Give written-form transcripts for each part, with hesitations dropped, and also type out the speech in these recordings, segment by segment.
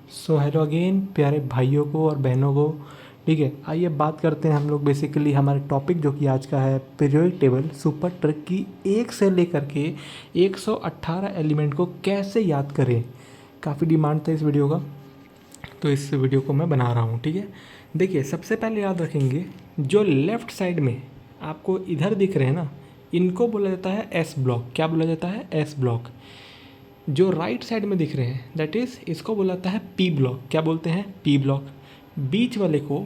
So hello again प्यारे भाइयों को और बहनों को। ठीक है, आइए बात करते हैं हम लोग बेसिकली हमारे टॉपिक जो कि आज का है पीरियोडिक टेबल सुपर ट्रिक की 1 से लेकर के 118 एलिमेंट को कैसे याद करें। काफ़ी डिमांड था इस वीडियो का, तो इस वीडियो को मैं बना रहा हूँ। ठीक है, देखिए सबसे पहले याद रखेंगे जो लेफ़्ट साइड में आपको इधर दिख रहे हैं ना, इनको बोला जाता है एस ब्लॉक। क्या बोला जाता है? S block. जो राइट साइड में दिख रहे हैं दैट इज़ इसको बोला जाता है पी ब्लॉक। क्या बोलते हैं? P block. बीच वाले को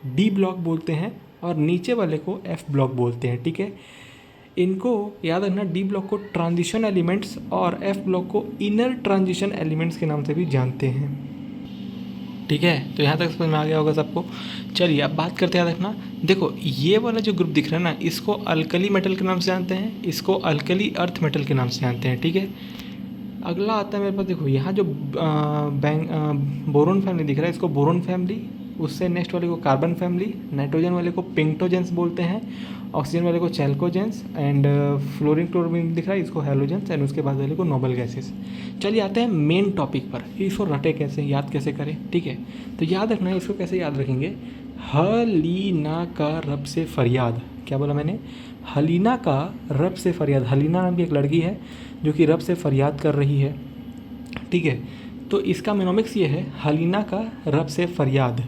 डी ब्लॉक बोलते हैं और नीचे वाले को एफ ब्लॉक बोलते हैं। ठीक है, इनको याद रखना। डी ब्लॉक को ट्रांजिशन एलिमेंट्स और एफ ब्लॉक को इनर ट्रांजिशन एलिमेंट्स के नाम से भी जानते हैं। ठीक है, तो यहाँ तक समझ में आ गया होगा सबको। चलिए अब बात करते हैं, याद रखना। देखो ये वाला जो ग्रुप दिख रहा है ना, इसको अल्कली मेटल के नाम से जानते हैं, इसको अल्कली अर्थ मेटल के नाम से जानते हैं। ठीक है, अगला आता है मेरे पास। देखो यहाँ जो बोरोन फैमिली दिख रहा है, इसको बोरोन फैमिली। उससे नेक्स्ट वाले को कार्बन फैमिली। नाइट्रोजन वाले को पिंक्टोजेंस बोलते हैं। ऑक्सीजन वाले को चैल्कोजेंस एंड फ्लोरीन क्लोरीन दिख रहा है, इसको हेलोजेंस। एंड उसके बाद वाले को नोबल गैसेस। चलिए आते हैं मेन टॉपिक पर, इसको रटे कैसे, याद कैसे करें। ठीक है, तो याद रखना है, इसको कैसे याद रखेंगे। हलीना का रब से फरियाद। क्या बोला मैंने? हलीना का रब से फरियाद। हलीना नाम की एक लड़की है जो कि रब से फरियाद कर रही है। ठीक है, तो इसका मेनोमिक्स ये है, हलीना का रब से फरियाद।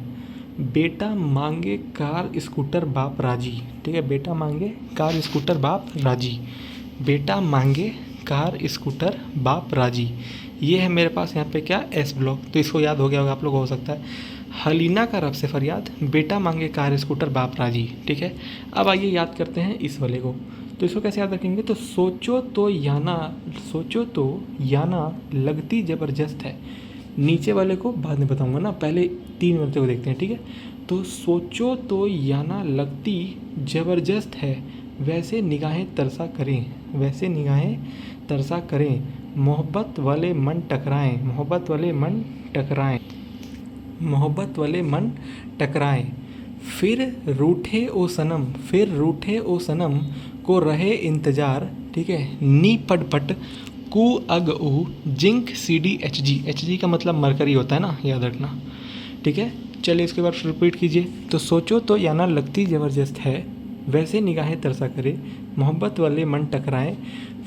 बेटा मांगे कार स्कूटर बाप राजी। ठीक है, बेटा मांगे कार स्कूटर बाप राजी। बेटा मांगे कार स्कूटर बाप राजी। ये है मेरे पास यहाँ पे क्या, एस ब्लॉक। तो इसको याद हो गया होगा आप लोग, हो सकता है। हलीना का रब से फरियाद, बेटा मांगे कार स्कूटर बाप राजी। ठीक है, अब आइए याद करते हैं इस वाले को। तो इसको कैसे याद रखेंगे? तो सोचो तो याना लगती ज़बरदस्त है। नीचे वाले को बाद में बताऊंगा ना, पहले 3 मिनट को देखते हैं। ठीक है, तो सोचो तो याना लगती ज़बरदस्त है, वैसे निगाहें तरसा करें, वैसे निगाहें तरसा करें। मोहब्बत वाले मन टकराएं, मोहब्बत वाले मन टकराएं, मोहब्बत वाले मन टकराएं। फिर रूठे ओ सनम, फिर रूठे ओ सनम को रहे इंतज़ार। ठीक है, नी पड पट कु अग उ zinc C D H G. H G का मतलब मरकरी होता है ना, याद रखना। ठीक है, चलिए इसके बाद रिपीट कीजिए। तो सोचो तो याना लगती ज़बरदस्त है, वैसे निगाहें तरसा करे। मोहब्बत वाले मन टकराएं,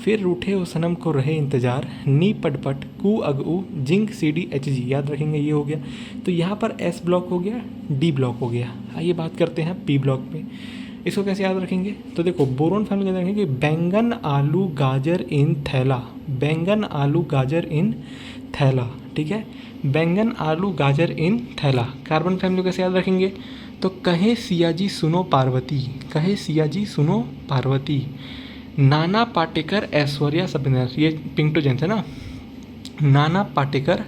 फिर रूठे ओ सनम को रहे इंतज़ार। नी पटपट कु अग उ zinc C D H G. याद रखेंगे, ये हो गया। तो यहाँ पर एस ब्लॉक हो गया, डी ब्लॉक हो गया। आइए बात करते हैं पी ब्लॉक में। इसको कैसे याद रखेंगे? तो देखो बोरोन फैमिली के अंदर रखेंगे बैंगन आलू गाजर इन थैला। बैंगन आलू गाजर इन थैला। ठीक है, बैंगन आलू गाजर इन थैला। कार्बन फैमिली कैसे याद रखेंगे? तो कहे सिया जी सुनो पार्वती, कहे सिया जी सुनो पार्वती। नाना पाटेकर ऐश्वर्या सब बिंदास। ये पिंक्टोजेंस है ना। नाना पाटेकर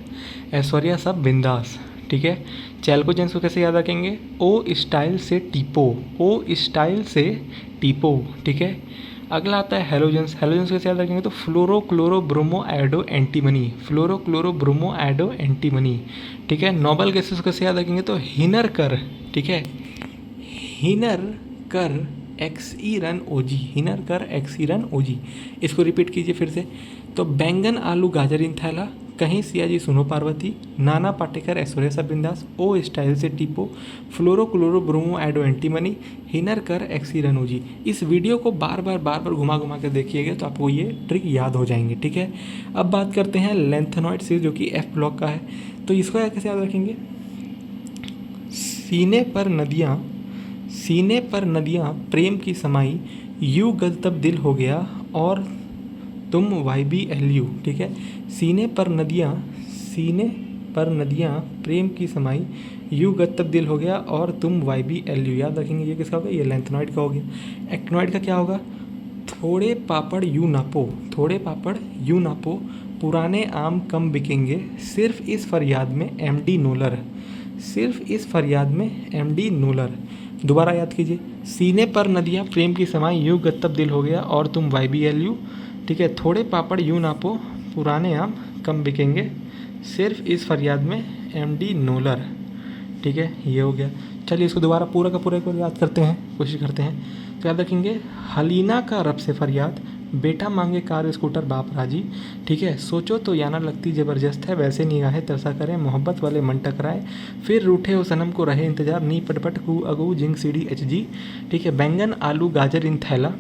ऐश्वर्या सब बिंदास। ठीक है, चैल्कोजेंस को कैसे याद रखेंगे? ओ स्टाइल से टीपो, ओ स्टाइल से टीपो। ठीक है, अगला आता है हेलोजेंस। हेलोजेंस कैसे याद रखेंगे? तो फ्लोरो क्लोरो ब्रोमो एडो एंटीमनी, फ्लोरो क्लोरो ब्रोमो एडो एंटीमनी। ठीक है, नोबल गैसेस को कैसे याद रखेंगे? तो हिनर कर। ठीक है, हिनर कर एक्स ई रन ओ जी, हिनर कर एक्स ई रन ओ जी। इसको रिपीट कीजिए फिर से। तो बैंगन आलू गाजर इन थैला, कहीं सिया जी सुनो पार्वती, नाना पाटेकर ऐश्वर्या सब बिंदास, ओ स्टाइल से टीपो, फ्लोरो क्लोरो ब्रोमो एडो एंटीमनी, हिनर कर एक्सी रनो जी। इस वीडियो को बार बार घुमा घुमा कर देखिएगा तो आपको ये ट्रिक याद हो जाएंगे। ठीक है, अब बात करते हैं लेंथेनॉइड से, जो कि एफ ब्लॉक का है। तो इसको कैसे याद रखेंगे? सीने पर नदियाँ, सीने पर नदियाँ प्रेम की समाई, यूँ गज़ब दिल हो गया और तुम वाई बी एल यू। ठीक है, सीने पर नदियाँ, सीने पर नदियाँ प्रेम की समाई, यूँ गज़ब दिल हो गया और तुम वाई बी एल यू। याद रखेंगे, ये किसका होगा? ये लेंथेनॉइड का हो गया। एक्टिनॉइड का क्या होगा? थोड़े पापड़ यूँ नापो, थोड़े पापड़ यूँ नापो, पुराने आम कम बिकेंगे, सिर्फ इस फरियाद में एम डी नोलर, सिर्फ इस फरियाद में एम डी नोलर। दोबारा याद कीजिए। सीने पर नदियाँ प्रेम की समाई, यूँ गज़ब दिल हो गया और तुम वाई बी एल यू। ठीक है, थोड़े पापड़ यूँ नापो, पुराने आम कम बिकेंगे, सिर्फ इस फरियाद में एम डी नोलर। ठीक है, ये हो गया। चलिए इसको दोबारा पूरा का पूरा एक बार याद करते हैं, कोशिश करते हैं। तो याद रखेंगे, हलीना का रब से फरियाद, बेटा मांगे कार स्कूटर बाप राजी, ठीक है। सोचो तो याना लगती ज़बरदस्त है, वैसे निगाहें तरसा करें, मोहब्बत वाले मन टकराए, फिर रूठे हो सनम को रहे इंतजार, नी पटपट कू अगू जिंग सीढ़ी HG, ठीक है। बैंगन आलू गाजर इन थैला,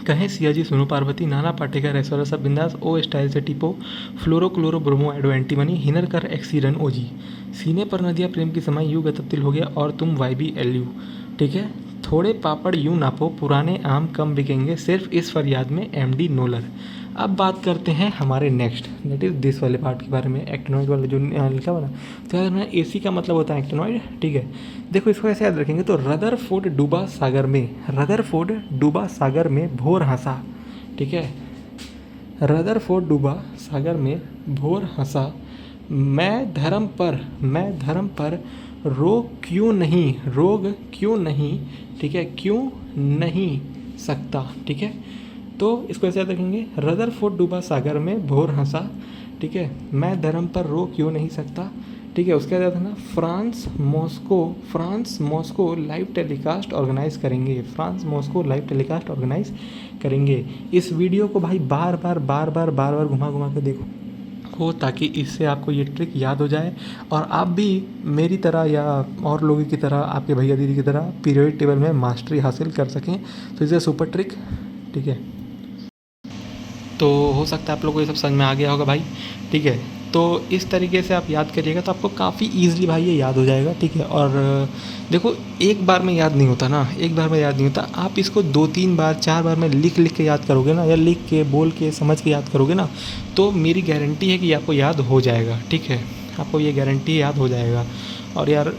कहें सिया जी सुनो पार्वती, नाना पाटेकर ऐश्वर्या सब बिंदास, ओ स्टाइल से टिपो, फ्लोरो क्लोरो ब्रोमो एडो एंटीमनी, हिनर कर एक्सीरन OG, सीने पर नदिया प्रेम की समाई यूँ गतब्दिल हो गया और तुम YBLU, ठीक है। थोड़े पापड़ यूँ नापो, पुराने आम कम बिकेंगे, सिर्फ इस फरियाद में MD नोलर। अब बात करते हैं हमारे नेक्स्ट दैट इज़ दिस वाले पार्ट के बारे में, एक्टिनॉइड वाला जो लिखा हुआ ना, तो याद रखना AC का मतलब होता है एक्टिनॉइड, ठीक है। देखो इसको ऐसे याद रखेंगे, तो रदरफोर्ड डूबा सागर में, रदरफोर्ड डूबा सागर में भोर हंसा, ठीक है। रदरफोर्ड डूबा सागर में भोर हंसा, मैं धर्म पर रोग क्यों नहीं, ठीक है, क्यों नहीं सकता, ठीक है। तो इसको ऐसे याद रखेंगे, रदरफोर्ड डूबा सागर में भोर हंसा, ठीक है, मैं धर्म पर रो क्यों नहीं सकता, ठीक है। उसके बाद ना France Moscow live telecast organise करेंगे। इस वीडियो को भाई बार बार घुमा के देखो हो, ताकि इससे आपको ये ट्रिक याद हो जाए और आप भी मेरी तरह या और लोगों की तरह, आपके भैया दीदी की तरह पीरियड टेबल में मास्टरी हासिल कर सकें। तो इसे सुपर ट्रिक, ठीक है। तो हो सकता है आप लोगों को ये सब समझ में आ गया होगा भाई, ठीक है। तो इस तरीके से आप याद करिएगा तो आपको काफ़ी ईजिली भाई ये याद हो जाएगा, ठीक है। और देखो एक बार में याद नहीं होता ना, आप इसको 2-3 बार 4 बार में लिख के याद करोगे ना, या लिख के बोल के समझ के याद करोगे ना, तो मेरी गारंटी है कि आपको याद हो जाएगा, ठीक है। आपको ये गारंटी याद हो जाएगा और यार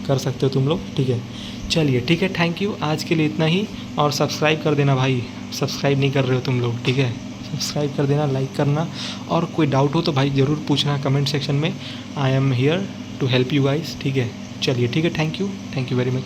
कर सकते हो तुम लोग, ठीक है। चलिए ठीक है, थैंक यू, आज के लिए इतना ही। और सब्सक्राइब कर देना भाई, सब्सक्राइब नहीं कर रहे हो तुम लोग, ठीक है, सब्सक्राइब कर देना, लाइक करना, और कोई डाउट हो तो भाई ज़रूर पूछना कमेंट सेक्शन में। I am here to help you guys, ठीक है। चलिए ठीक है, थैंक यू वेरी मच।